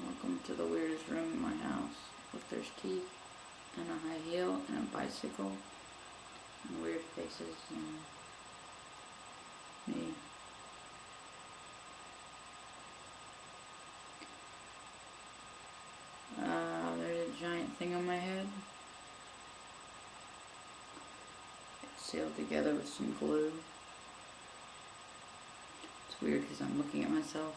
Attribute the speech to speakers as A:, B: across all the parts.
A: Welcome to the weirdest room in my house. Look, there's teeth and a high heel and a bicycle and weird faces and me. There's a giant thing on my head. It's sealed together with some glue. It's weird because I'm looking at myself.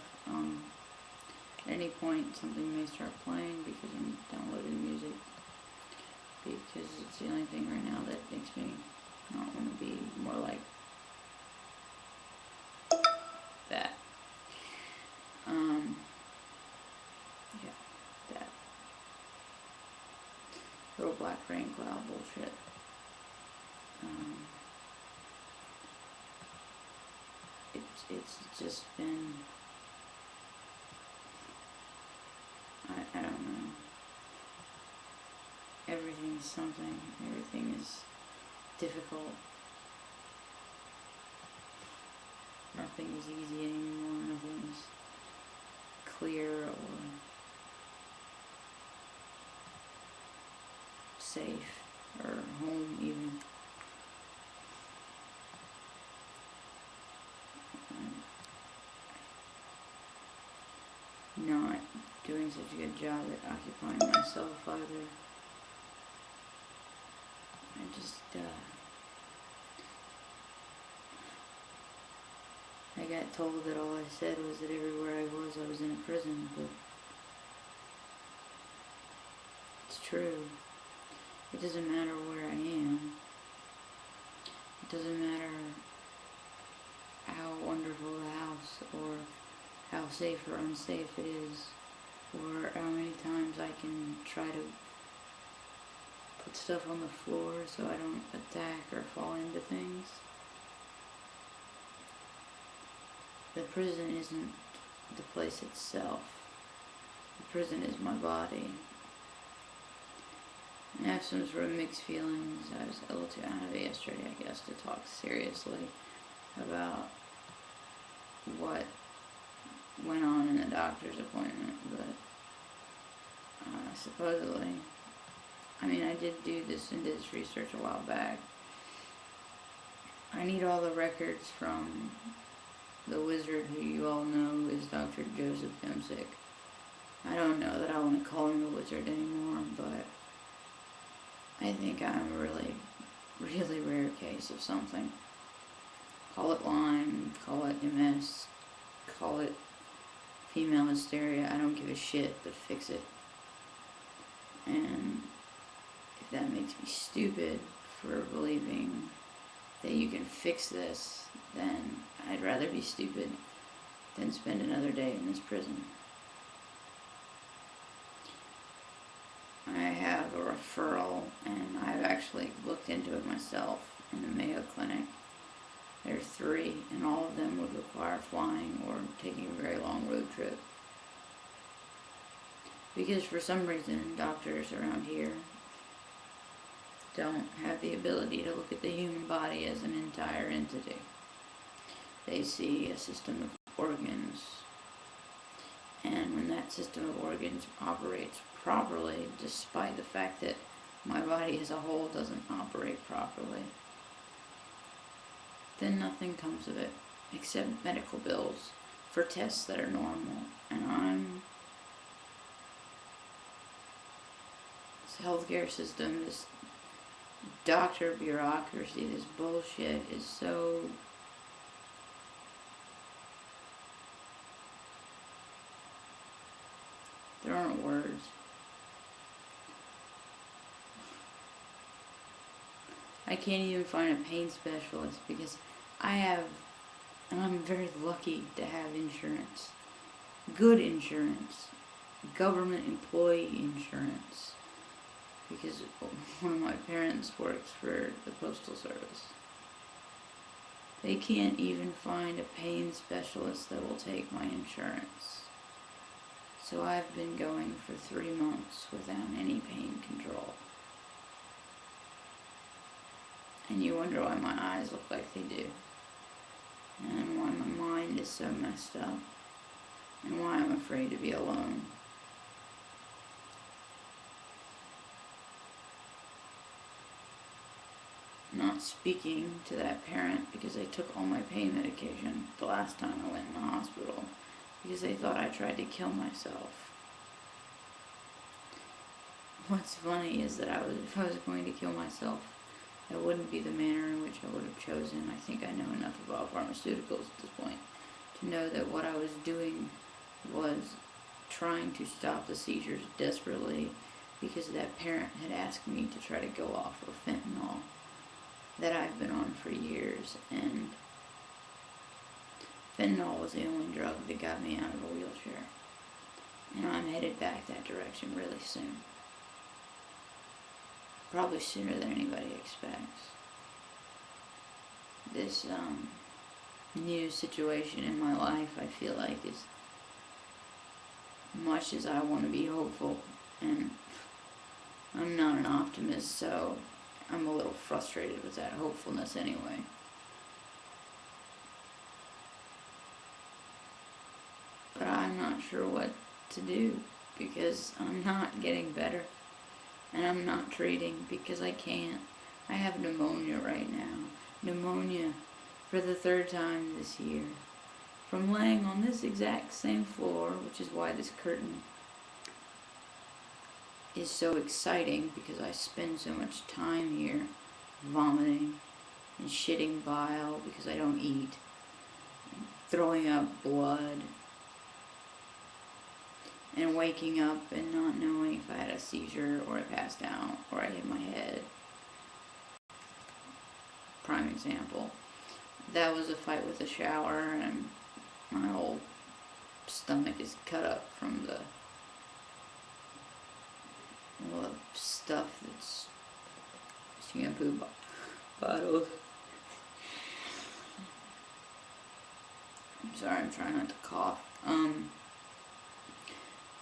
A: At any point something may start playing because I'm downloading music. Because it's the only thing right now that makes me not want to be more like that. Yeah, that. Little black rain cloud bullshit. It's just been, I don't know. Everything is something. Everything is difficult. Nothing is easy anymore. Nothing is clear or safe or home even. Not doing such a good job at occupying myself either. I just, I got told that all I said was that everywhere I was in a prison, but it's true. It doesn't matter where I am. It doesn't matter how wonderful the house or how safe or unsafe it is, or how many times I can try to put stuff on the floor so I don't attack or fall into things. The prison isn't the place itself. The prison is my body. I have some sort of mixed feelings. I was a little too out of it yesterday, I guess, to talk seriously about what went on in the doctor's appointment, but supposedly, I mean, I did do this and did this research a while back. I need all the records from the wizard who you all know is Dr. Joseph Demsick. I don't know that I want to call him a wizard anymore, but I think I'm a really, really rare case of something. Call it Lyme, call it MS, call it female hysteria, I don't give a shit, but fix it. And if that makes me stupid for believing that you can fix this, then I'd rather be stupid than spend another day in this prison. I have a referral, and I've actually looked into it myself in the Mayo Clinic. There are 3, and all of them would require flying or taking a very long road trip. Because for some reason, doctors around here don't have the ability to look at the human body as an entire entity. They see a system of organs, and when that system of organs operates properly, despite the fact that my body as a whole doesn't operate properly, then nothing comes of it except medical bills for tests that are normal. And this healthcare system, this doctor bureaucracy, this bullshit is so there aren't words. I can't even find a pain specialist because I'm very lucky to have insurance. Good insurance. Government employee insurance. Because one of my parents works for the Postal Service. They can't even find a pain specialist that will take my insurance. So I've been going for 3 months without any pain control. And you wonder why my eyes look like they do. And why my mind is so messed up. And why I'm afraid to be alone. not speaking to that parent because they took all my pain medication the last time I went in the hospital because they thought I tried to kill myself. What's funny is that if I was going to kill myself, that wouldn't be the manner in which I would have chosen. I think I know enough about pharmaceuticals at this point to know that what I was doing was trying to stop the seizures desperately because that parent had asked me to try to go off of fentanyl that I've been on for years, and fentanyl was the only drug that got me out of a wheelchair, and I'm headed back that direction really soon. Probably sooner than anybody expects. This new situation in my life, I feel like, is much as I want to be hopeful, and I'm not an optimist, so I'm a little frustrated with that hopefulness anyway. But I'm not sure what to do because I'm not getting better. And I'm not treating because I can't. I have pneumonia right now. Pneumonia for the 3rd time this year. From laying on this exact same floor, which is why this curtain is so exciting because I spend so much time here vomiting and shitting bile because I don't eat, throwing up blood, and waking up and not knowing if I had a seizure or I passed out or I hit my head. Prime example. That was a fight with a shower, and my whole stomach is cut up from the stuff that's shampoo bottles. I'm sorry, I'm trying not to cough.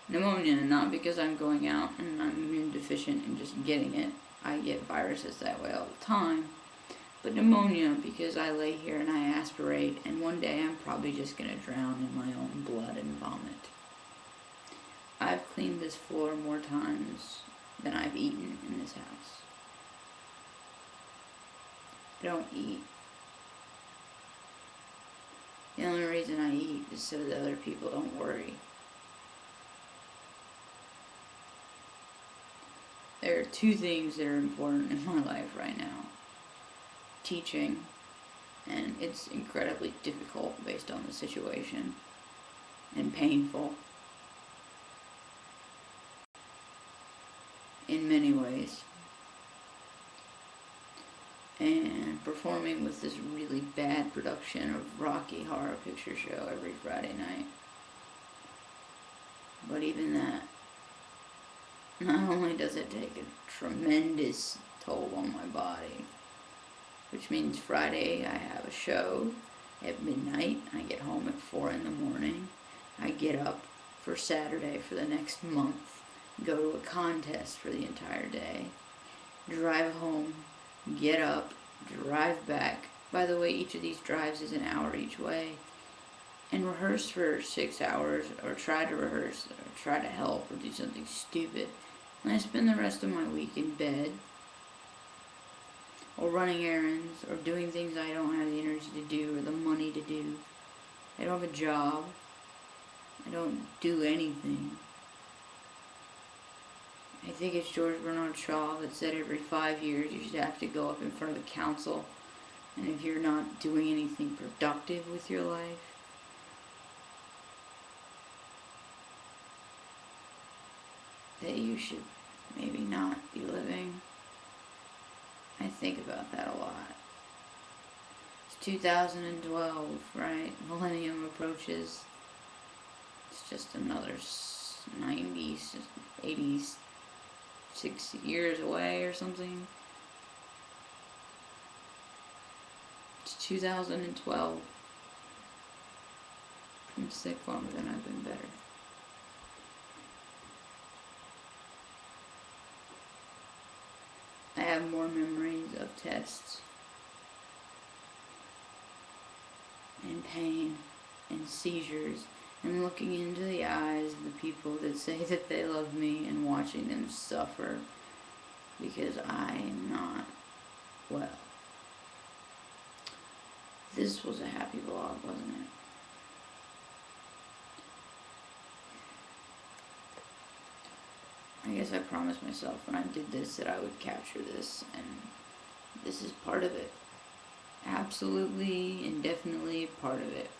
A: Pneumonia, not because I'm going out and I'm immune deficient and just getting it. I get viruses that way all the time. But pneumonia because I lay here and I aspirate, and one day I'm probably just going to drown in my own blood and vomit. I've cleaned this floor more times than I've eaten in this house. I don't eat. The only reason I eat is so that other people don't worry. There are 2 things that are important in my life right now. Teaching, and it's incredibly difficult based on the situation, and painful in many ways. And performing with this really bad production of Rocky Horror Picture Show every Friday night. But even that, not only does it take a tremendous toll on my body, which means Friday I have a show at midnight, I get home at 4 in the morning, I get up for Saturday for the next month, go to a contest for the entire day, drive home, get up, drive back. By the way, each of these drives is an hour each way, and rehearse for 6 hours, or try to rehearse, or try to help, or do something stupid. And I spend the rest of my week in bed, or running errands, or doing things I don't have the energy to do, or the money to do. I don't have a job. I don't do anything. I think it's George Bernard Shaw that said every 5 years you should have to go up in front of the council, and if you're not doing anything productive with your life, that you should maybe not be living. I think about that a lot. It's 2012, right? Millennium approaches. It's just another 90s, 80s, 6 years away or something. It's 2012. I'm sick longer than I've been better. I have more memories of tests and pain and seizures and looking into the eyes of the people that say that they love me and watching them suffer because I am not well. This was a happy vlog, wasn't it? I guess I promised myself when I did this that I would capture this, and this is part of it. Absolutely and definitely part of it.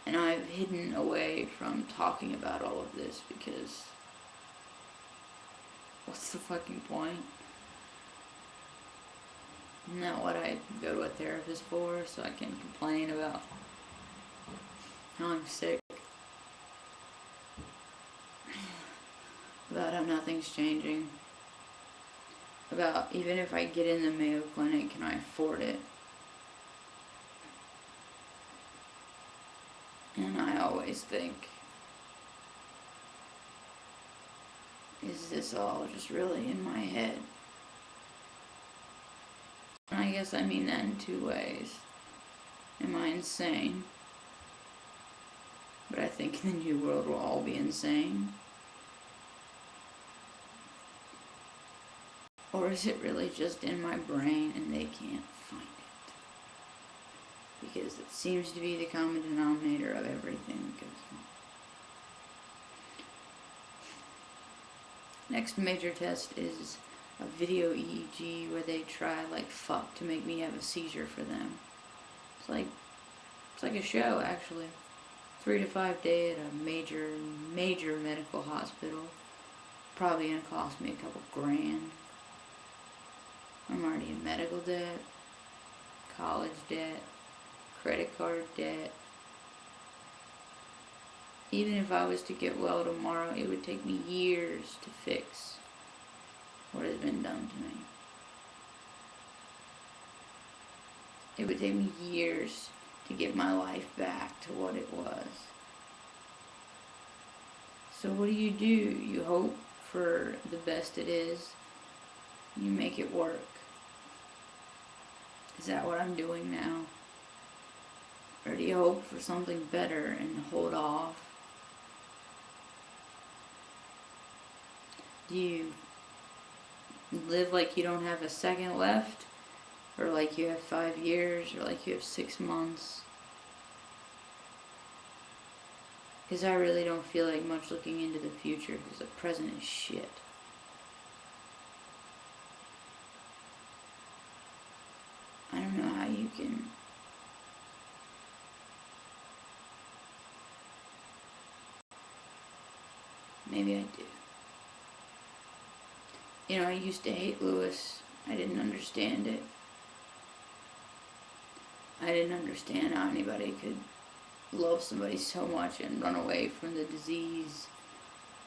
A: And I've hidden away from talking about all of this because what's the fucking point? Isn't that what I go to a therapist for? So I can complain about how I'm sick, about how nothing's changing, about even if I get in the Mayo Clinic, can I afford it? And I always think, is this all just really in my head? And I guess I mean that in two ways. Am I insane? But I think in the new world we'll all be insane. Or is it really just in my brain and they can't find it? Because it seems to be the common denominator of everything that goes on. Next major test is a video EEG where they try like fuck to make me have a seizure for them. It's like a show actually. 3 to 5 days at a major medical hospital. Probably gonna cost me a couple grand. I'm already in medical debt, college debt, credit card debt. Even if I was to get well tomorrow, it would take me years to fix what has been done to me. It would take me years to get my life back to what it was. So what do? You hope for the best it is. You make it work. Is that what I'm doing now? Or do you hope for something better and hold off? Do you live like you don't have a second left? Or like you have 5 years? Or like you have 6 months? Because I really don't feel like much looking into the future because the present is shit. I don't know how you can maybe I do. You know, I used to hate Lewis. I didn't understand it. I didn't understand how anybody could love somebody so much and run away from the disease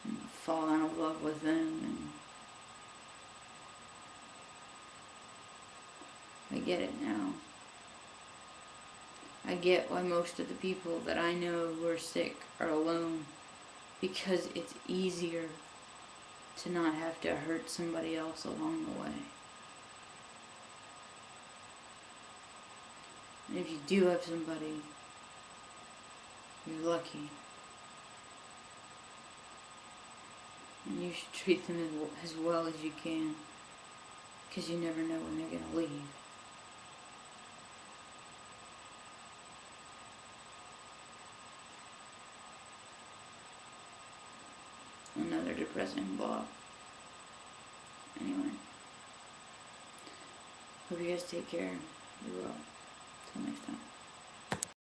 A: and fall out of love with them. And I get it now. I get why most of the people that I know who are sick are alone, because it's easier to not have to hurt somebody else along the way. And if you do have somebody, you're lucky. And you should treat them as well as you can, because you never know when they're going to leave. Another depressing blog. Anyway. Hope you guys take care. Be well. Till next time.